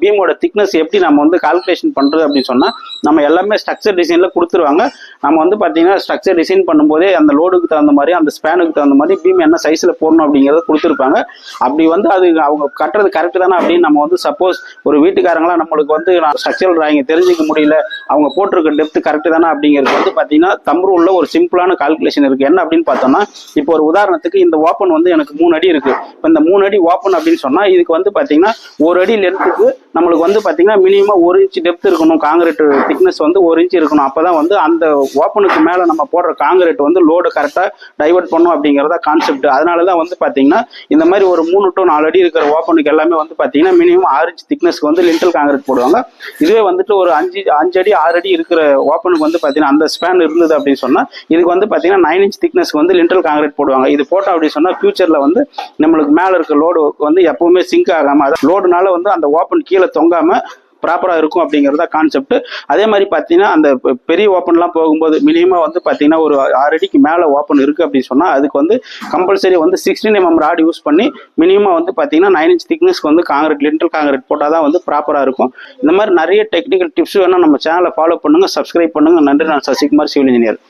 பீமோட thickness எப்படி நம்ம வந்து கால்குலேஷன் பண்ணுறது அப்படின்னு சொன்னால், நம்ம எல்லாமே ஸ்ட்ரக்சர் டிசைனில் கொடுத்துருவாங்க. நம்ம வந்து பார்த்தீங்கன்னா ஸ்ட்ரக்சர் டிசைன் பண்ணும்போதே அந்த லோடுக்கு தகுந்த மாதிரி, அந்த ஸ்பேனுக்கு தகுந்த மாதிரி பீம் என்ன சைஸில் போடணும் அப்படிங்கிறத கொடுத்துருப்பாங்க. அப்படி வந்து அது அவங்க கட்டுறது கரெக்டு தானே அப்படின்னு நம்ம வந்து சப்போஸ் ஒரு வீட்டுக்காரங்களாம் நம்மளுக்கு வந்து ஸ்ட்ரக்சரல் டிராயிங் தெரிஞ்சிக்க முடியல, அவங்க போட்டிருக்க டெப்த் கரெக்டு தானே அப்படிங்கிறது வந்து பார்த்தீங்கன்னா தம்பு உள்ள ஒரு சிம்பிளான கால்குலேஷன் இருக்குது. என்ன அப்படின்னு பார்த்தோம்னா, இப்போ ஒரு உதாரணத்துக்கு இந்த ஓப்பன் வந்து எனக்கு 3 அடி இருக்குது. இப்போ இந்த 3 அடி ஓப்பன் அப்படின்னு சொன்னால் இதுக்கு வந்து பார்த்தீங்கன்னா 1 அடி லென்த்துக்கு நம்மளுக்கு வந்து பார்த்தீங்கன்னா மினிமம் 1 இன்ச் டெப்த் இருக்கணும். காங்கிரீட் திக்னஸ் வந்து 1 இன்ச் இருக்கணும். அப்போ தான் வந்து அந்த ஓப்பனுக்கு மேலே நம்ம போடுற காங்கிரீட் வந்து லோடு கரெக்டாக டைவர்ட் பண்ணும் அப்படிங்கிறதா கான்செப்ட். அதனால தான் வந்து பார்த்தீங்கன்னா இந்த மாதிரி ஒரு 3 to 4 அடி இருக்கிற ஓப்பனுக்கு எல்லாமே வந்து பார்த்தீங்கன்னா மினிமம் 6 இன்ச் திக்னஸ்க்கு வந்து லிண்டல் காங்கிரீட் போடுவாங்க. இதுவே வந்துட்டு ஒரு 5 அடி 6 அடி இருக்கிற ஓப்பனுக்கு வந்து பார்த்தீங்கன்னா அந்த ஸ்பேன் இருந்தது அப்படின்னு சொன்னால் இதுக்கு வந்து பார்த்தீங்கன்னா 9 இன்ச் திக்னஸ்க்கு வந்து லிண்டல் காங்கிரீட் போடுவாங்க. இது போட்டோம் அப்படின்னு சொன்னால் ஃபியூச்சரில் வந்து நம்மளுக்கு மேலே இருக்க லோடு வந்து எப்பவுமே சிங்க் ஆகாமல், அது லோடுனால வந்து அந்த ஓப்பன் கீழே தொங்காமல் ப்ராப்பராக இருக்கும் அப்படிங்கிறதா கான்செப்ட். அதே மாதிரி பார்த்தீங்கன்னா அந்த பெரிய ஓப்பன்லாம் போகும்போது மினிமம் வந்து பார்த்தீங்கன்னா ஒரு 6 அடிக்கு மேலே ஓப்பன் இருக்குது அப்படின்னு சொன்னால் அதுக்கு வந்து கம்பல்சரி வந்து 16 mm ராட் யூஸ் பண்ணி மினிமம் வந்து பார்த்தீங்கன்னா 9 இன்ச் திக்னஸ்க்கு வந்து காங்கிரீட் லிண்டல் காங்கிரீட் போட்டால் தான் வந்து ப்ராப்பராக இருக்கும். இந்த மாதிரி நிறைய டெக்னிக்கல் டிப்ஸ் வேணும். நம்ம சேனலை ஃபாலோ பண்ணுங்கள், சப்ஸ்கிரைப் பண்ணுங்கள். நன்றி. நான் சசிகுமார், சிவில் இன்ஜினியர்.